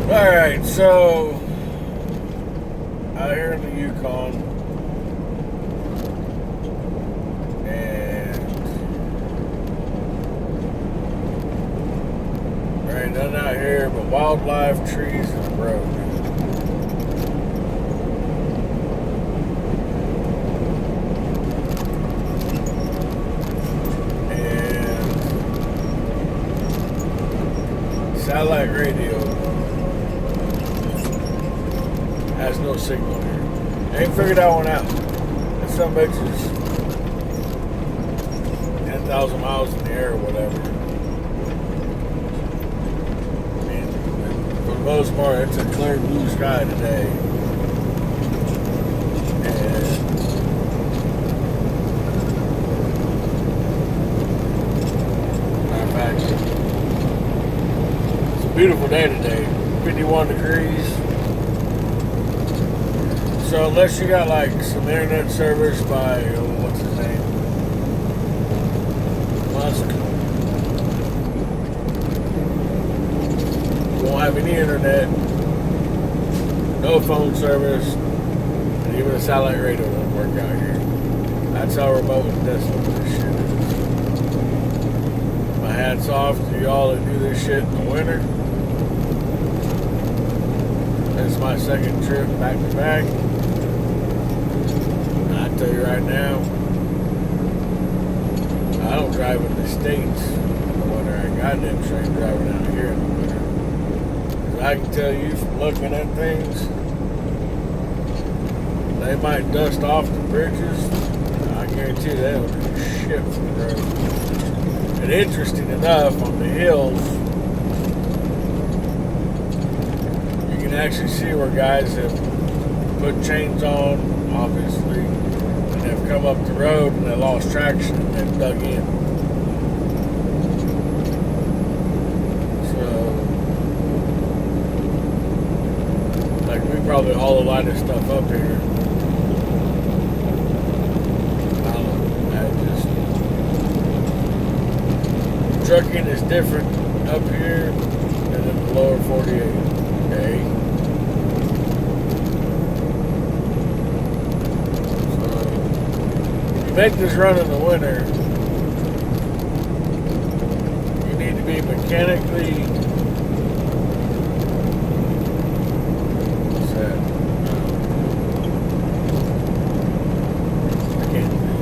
Alright, so out here in the Yukon, and there ain't nothing out here but wildlife, trees, and a road. And satellite radio has no signal here. I ain't figured that one out. That some bitch is 10,000 miles in the air or whatever. I mean, for the most part, it's a clear blue sky today. And matter of fact, it's a beautiful day today. 51 degrees. So unless you got like some internet service by, what's his name? Musk. You won't have any internet, no phone service, and even a satellite radio won't work out here. That's how remote and desolate this shit is. My hat's off to y'all that do this shit in the winter. It's my second trip back to back. I tell you right now, I don't drive in the States in the winter. I goddamn sure ain't driving out here in the winter. 'Cause I can tell you from looking at things, they might dust off the bridges. I guarantee they don't do shit for the road. And interesting enough, on the hills, you can actually see where guys have put chains on, obviously, and they've come up the road and they lost traction and they've dug in. So, like, we probably haul a lot of stuff up here. I don't know. Trucking is different up here than in the lower 48. Okay. Make this run in the winter, you need to be mechanically, what's that? I can't think.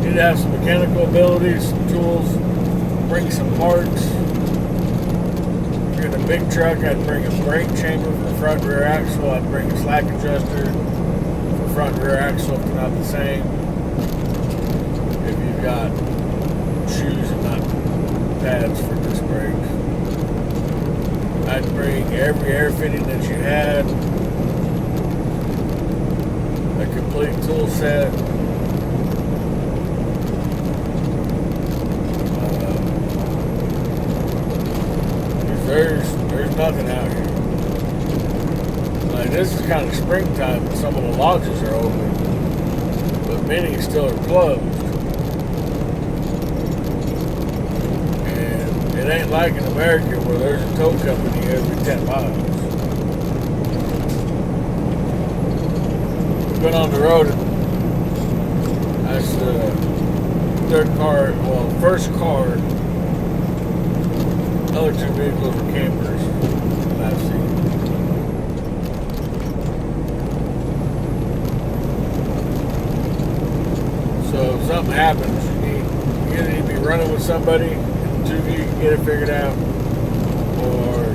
You need to have some mechanical abilities, some tools, bring some parts. If you're in a big truck, I'd bring a brake chamber for the front rear axle. I'd bring a slack adjuster. Front rear axle if they're not the same. If you've got shoes and not pads for disc brakes, I'd bring every air fitting that you had, a complete tool set, there's nothing out here. Like, this is kind of springtime and some of the lodges are open, but many still are closed. And it ain't like in America where there's a tow company every 10 miles. We've been on the road, and that's the first car. Other two vehicles were campers that I've seen. So if something happens, you either need to be running with somebody, and two of you can get it figured out, or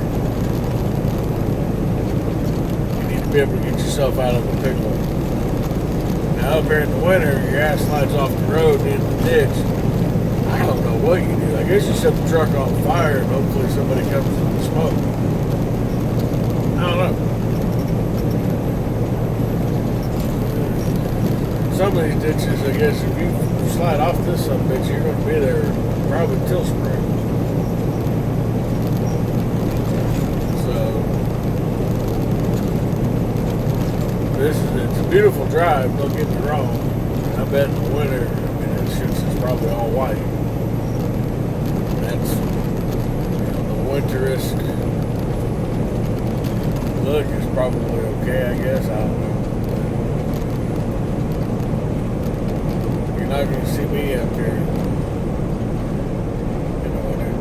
you need to be able to get yourself out of the pickle. Now up here in the winter, your ass slides off the road and into the ditch. I don't know what you do. I guess you set the truck on fire and hopefully somebody comes in the smoke. I don't know. Some of these ditches, I guess, if you slide off this son of a bitch, you're going to be there probably till spring. It's a beautiful drive, don't get me wrong. I bet in the winter, this shit's just probably all white. That's, the winter futuristic look is probably okay, I guess. I don't know. You're not going to see me up here in the winter.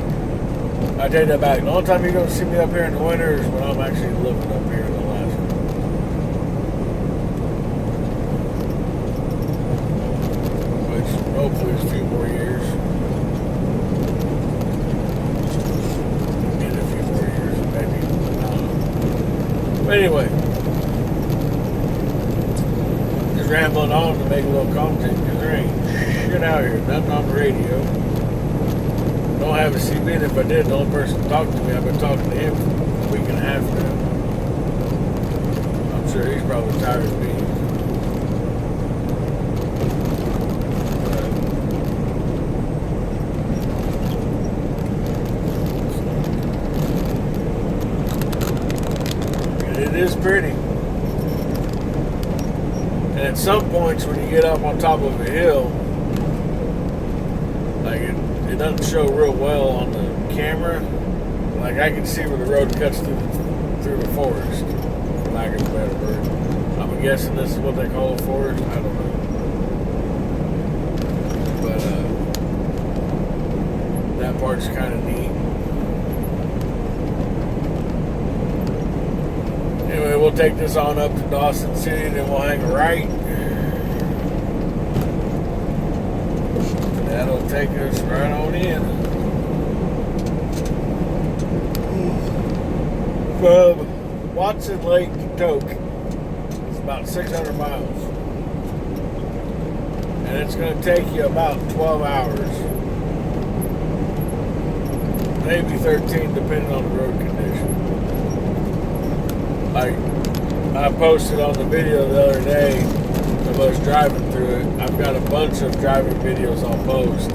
I take that back. The only time you're going to see me up here in the winter is when I'm actually living up here in Alaska. Which hopefully is a few more years. In a few more years, maybe. I don't know. But anyway, just rambling on to make a little content because there ain't shit out here, nothing on the radio. Don't have a CB, and if I did, the only person to talk to me, I've been talking to him for a week and a half now. I'm sure he's probably tired of me. It is pretty. And at some points when you get up on top of a hill, like it doesn't show real well on the camera. Like I can see where the road cuts through the forest, for lack of a better word. I'm guessing this is what they call a forest. I don't know. But that part's kind of neat. Anyway, we'll take this on up to Dawson City, then we'll hang a right. That'll take us right on in. From Watson Lake to Toke, it's about 600 miles. And it's going to take you about 12 hours. Maybe 13, depending on the road condition. Like, I posted on the video the other day of us driving through it. I've got a bunch of driving videos I'll post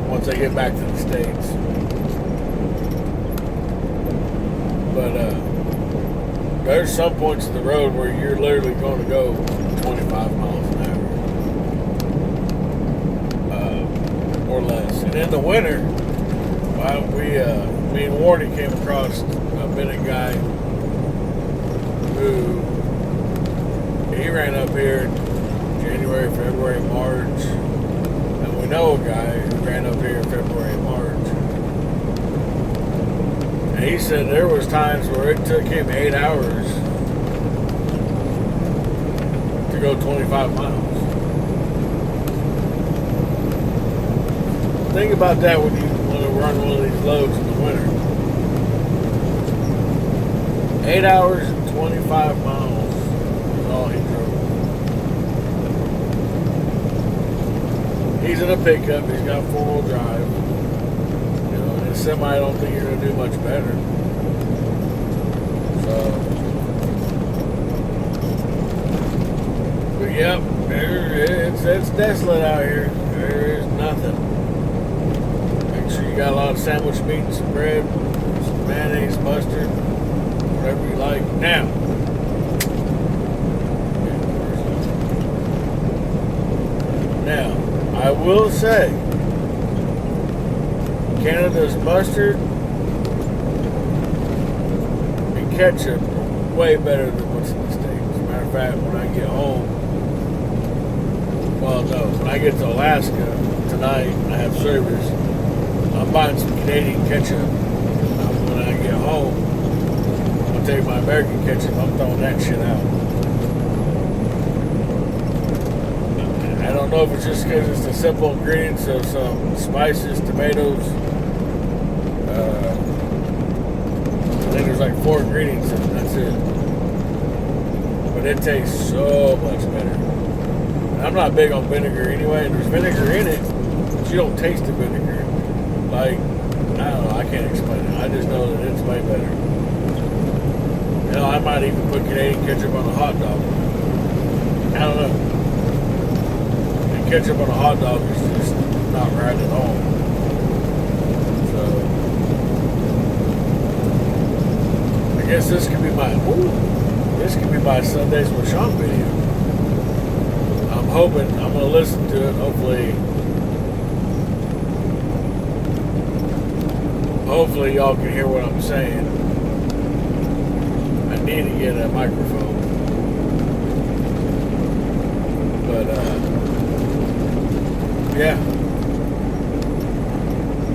once I get back to the States. But there's some points in the road where you're literally going to go 25 miles an hour. Or less. And in the winter, me and Warnie came across a Bennett guy who he ran up here in January, February, March, and we know a guy who ran up here in February and March. And he said there was times where it took him 8 hours to go 25 miles. Think about that when you want to run one of these loads in the winter. 8 hours and 25 miles is all he drove. He's in a pickup. He's got 4-wheel drive. You know, and a semi, I don't think you're going to do much better. So, but yep, it's desolate out here. There is nothing. Make sure you got a lot of sandwich meat and some bread, some mayonnaise, mustard, whatever you like. Now, I will say, Canada's mustard and ketchup are way better than what's in the States. As a matter of fact, when I get home, well, no, when I get to Alaska tonight and I have service, I'm buying some Canadian ketchup. When I get home, I'll take my American ketchup, I'm throwing that shit out. I don't know if it's just because it's the simple ingredients of some spices, tomatoes. I think there's like 4 ingredients in it, that's it. But it tastes so much better. And I'm not big on vinegar anyway, and there's vinegar in it, but you don't taste the vinegar. Like, I don't know, I can't explain it. I just know that it's way better. You know, I might even put Canadian ketchup on a hot dog. I don't know. Ketchup on a hot dog is just not right at all. So I guess this could be my Sundays with Shawn video. I'm hoping I'm gonna listen to it. Hopefully Hopefully y'all can hear what I'm saying. I need to get a microphone. But, yeah.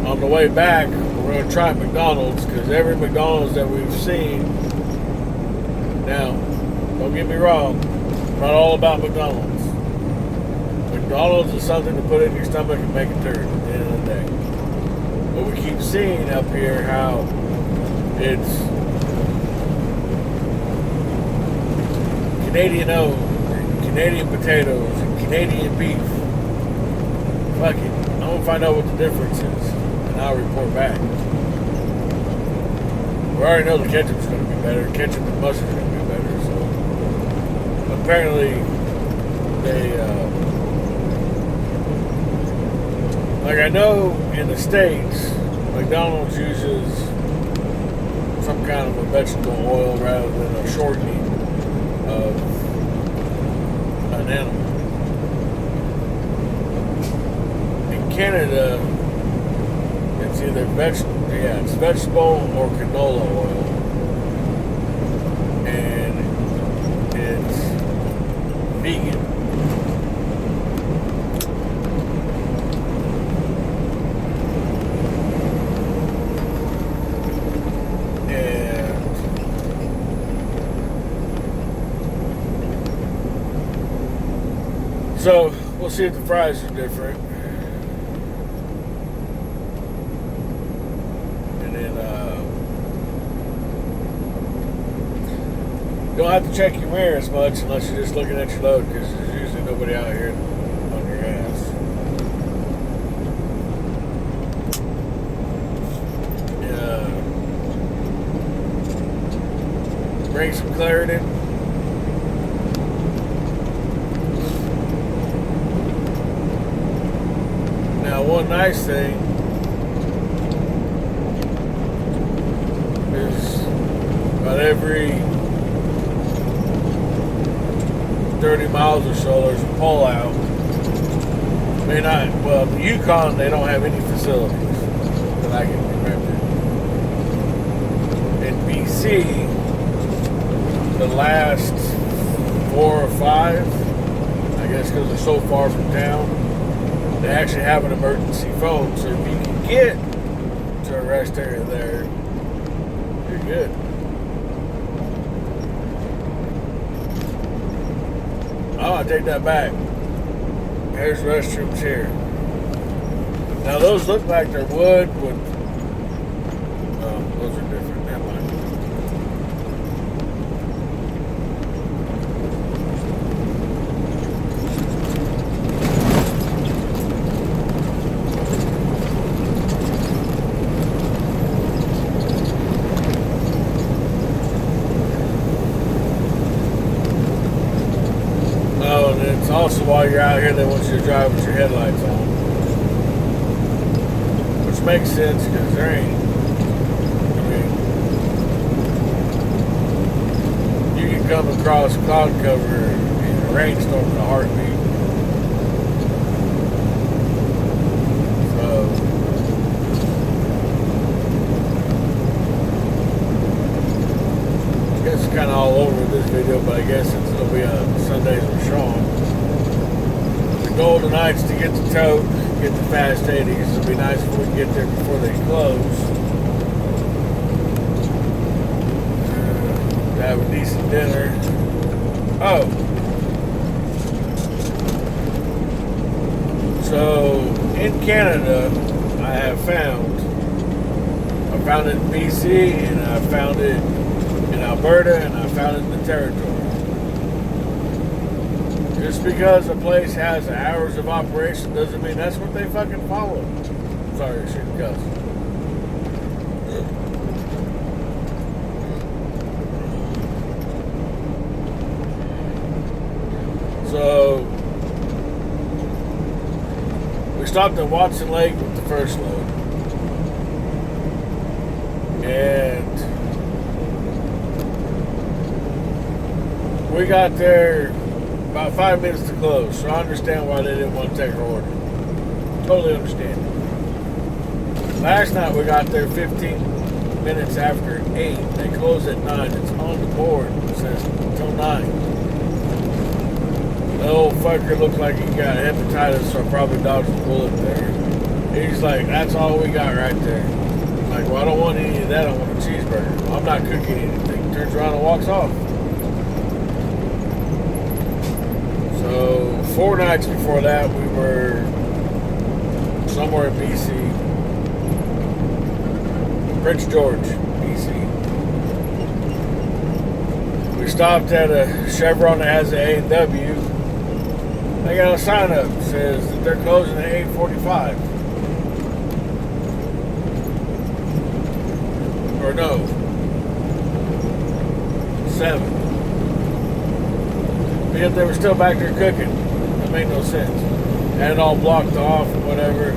On the way back, we're going to try McDonald's, because every McDonald's that we've seen, now, don't get me wrong, I'm not all about McDonald's. McDonald's is something to put in your stomach and make a turd at the end of the day. But we keep seeing up here how it's Canadian owned, and Canadian potatoes, and Canadian beef. Fuck it. I'm going to find out what the difference is, and I'll report back. We already know the ketchup's going to be better. Ketchup and mustard's going to be better, so apparently they, like I know in the States, McDonald's uses some kind of a vegetable oil rather than a shortening of an animal. In Canada, it's either it's vegetable or canola oil, and it's vegan. So, we'll see if the fries are different. And then, you don't have to check your mirror as much unless you're just looking at your load, because there's usually nobody out here on your ass. Bring some clarity. Now, one nice thing is about every 30 miles or so, there's a pull out. The Yukon, they don't have any facilities that I can remember. In BC, the last 4 or 5, I guess because they're so far from town, they actually have an emergency phone, so if you can get to a rest area there, you're good. Oh, I take that back. There's restrooms here. Now those look like they're wood. Those are different. Never mind. Also, while you're out here, they want you to drive with your headlights on, which makes sense because there ain't. I mean, you can come across cloud cover in a rainstorm in a heartbeat. So, I guess it's kind of all over this video, but I guess it'll be a Sundays with Shawn. The goal tonight's to get the tote, get the fast 80s. It'll be nice if we can get there before they close. To have a decent dinner. Oh. So, in Canada, I found it in BC, and I found it in Alberta, and I found it in the Territory. Just because a place has hours of operation doesn't mean that's what they fucking follow. Sorry, I shouldn't cuss. So, we stopped at Watson Lake with the first load. And we got there about 5 minutes to close, so I understand why they didn't want to take our order. Totally understand it. Last night we got there 15 minutes after 8. They close at 9. It's on the board. It says until 9. The old fucker looked like he got hepatitis, so I probably dodged a bullet there. He's like, that's all we got right there. I'm like, well, I don't want any of that. I want a cheeseburger. Well, I'm not cooking anything. Turns around and walks off. So 4 nights before that, we were somewhere in BC. Prince George, BC. We stopped at a Chevron that has an A&W. They got a sign up that says that they're closing at 8:45. Or no, 7. But yet they were still back there cooking. That made no sense. Had it all blocked off and whatever.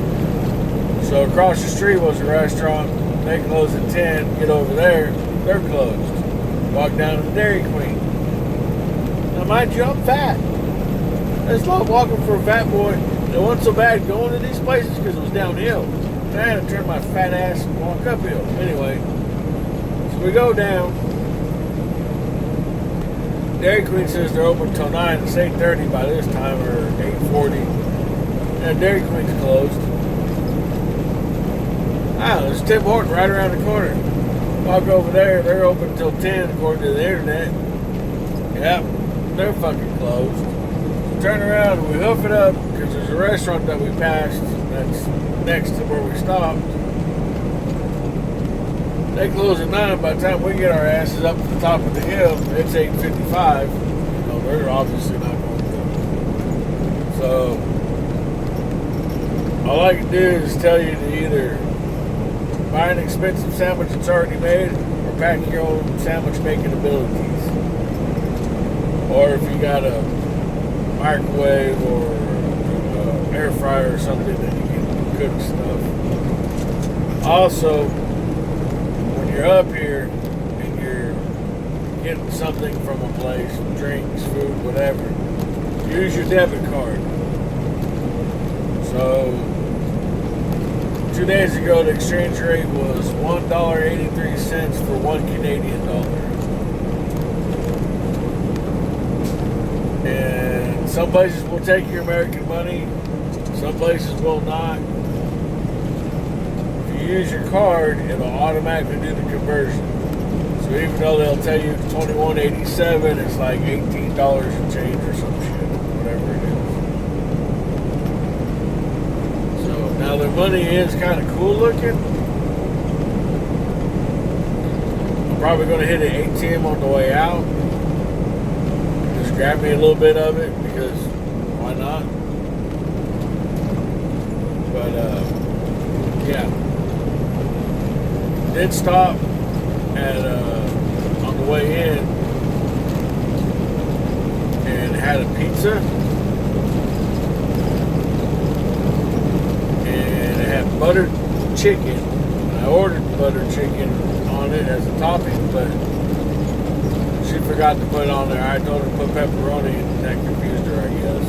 So across the street was a restaurant. They close at 10. Get over there, they're closed. Walk down to the Dairy Queen. Now mind you, I'm fat. It's not walking for a fat boy. It wasn't so bad going to these places because it was downhill. And I had to turn my fat ass and walk uphill. Anyway, so we go down. Dairy Queen says they're open until 9. It's 8:30 by this time, or 8:40. And Dairy Queen's closed. Ah, there's Tim Horton right around the corner. Walk over there. They're open until 10 according to the internet. Yep, they're fucking closed. Turn around and we hoof it up because there's a restaurant that we passed that's next to where we stopped. They close at 9. By the time we get our asses up to the top of the hill, it's 8:55. You know, they're obviously not going to. So all I can do is tell you to either buy an expensive sandwich that's already made or pack your own sandwich making abilities. Or if you got a microwave or air fryer or something that you can cook stuff. Also, when you're up here and you're getting something from a place, drinks, food, whatever, use your debit card. So 2 days ago the exchange rate was $1.83 for $1 Canadian. And some places will take your American money, some places will not. If you use your card, it'll automatically do the conversion. So even though they'll tell you $21.87, it's like $18 and change or some shit, whatever it is. So now their money is kind of cool looking. I'm probably going to hit an ATM on the way out. Grab me a little bit of it because why not? But yeah, did stop at on the way in and had a pizza, and it had buttered chicken. I ordered buttered chicken on it as a topping, but she forgot to put it on there. I told her to put pepperoni and that confused her, I guess.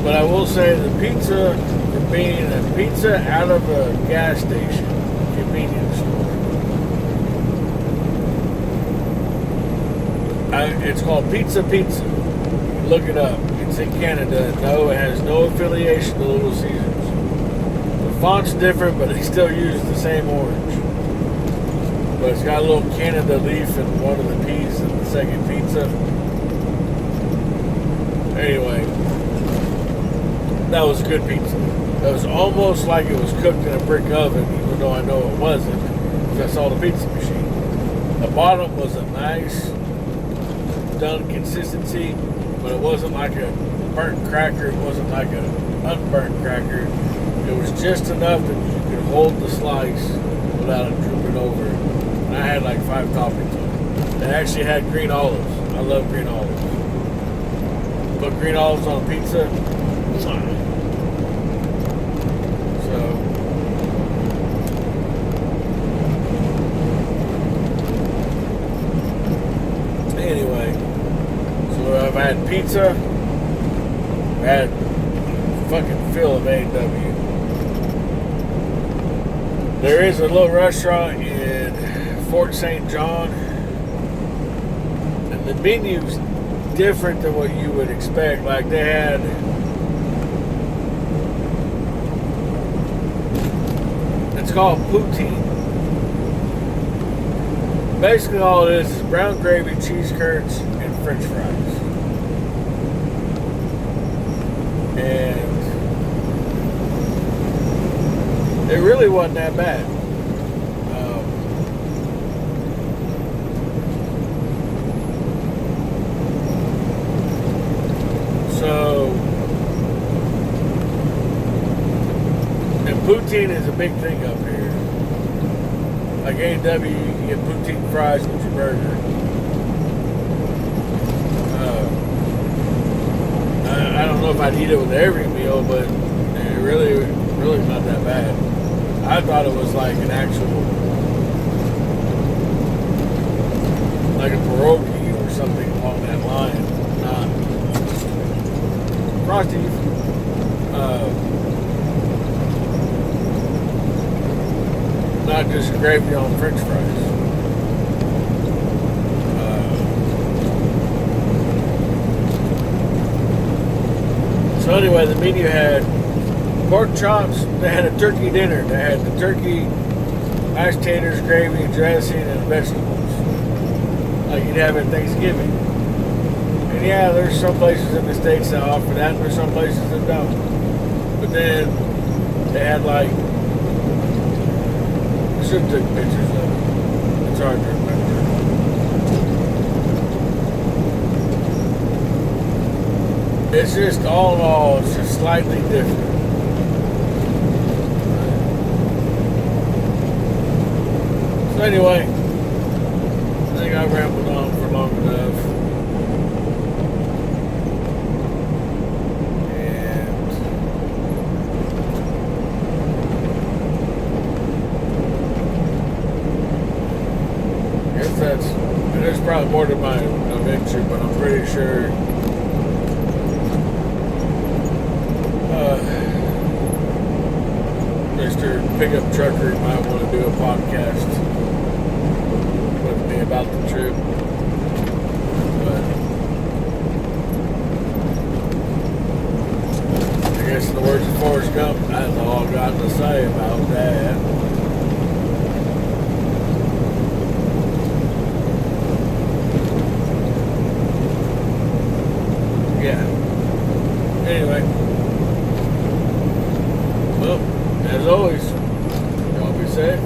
But I will say the pizza, for being a pizza out of a gas station, convenience store. It's called Pizza Pizza. Look it up. It's in Canada. No, it has no affiliation to Little Caesars. The font's different, but they still use the same orange. But it's got a little Canada leaf in one of the P's in the second pizza. Anyway, that was a good pizza. It was almost like it was cooked in a brick oven, even though I know it wasn't, because I saw the pizza machine. The bottom was a nice, done consistency, but it wasn't like a burnt cracker. It wasn't like an unburnt cracker. It was just enough that you could hold the slice without it drooping over. And I had like 5 toppings on it. It actually had green olives. I love green olives. Put green olives on pizza. So, anyway, so I've had pizza. I've had fucking fill of A&W. There is a little restaurant in Fort St. John, and the menu's different than what you would expect. Like they had it's called poutine. Basically all it is brown gravy, cheese curds, and french fries. And it really wasn't that bad. And poutine is a big thing up here. Like A&W, you can get poutine fries with your burger. I don't know if I'd eat it with every meal, but it really not that bad. I thought it was like an actual, like a pierogi or something along that line. Not Frosty. Not just gravy on french fries. So anyway, the menu had pork chops. They had a turkey dinner. They had the turkey, mashed taters, gravy, dressing, and vegetables, like you'd have at Thanksgiving. And yeah, there's some places in the States that offer that, and there's some places that don't. But then they had like, I should have took pictures of it. It's hard to remember. It's just, all in all, it's just slightly different. So anyway, I think I rambled on for long enough. And I guess there's probably more to my adventure, but I'm pretty sure Mr. Pickup Trucker might want to do a podcast with me about the trip. But I guess in the words of Forrest Gump, that's all I got to say about that. Yeah. Anyway. Well, as always, y'all be safe.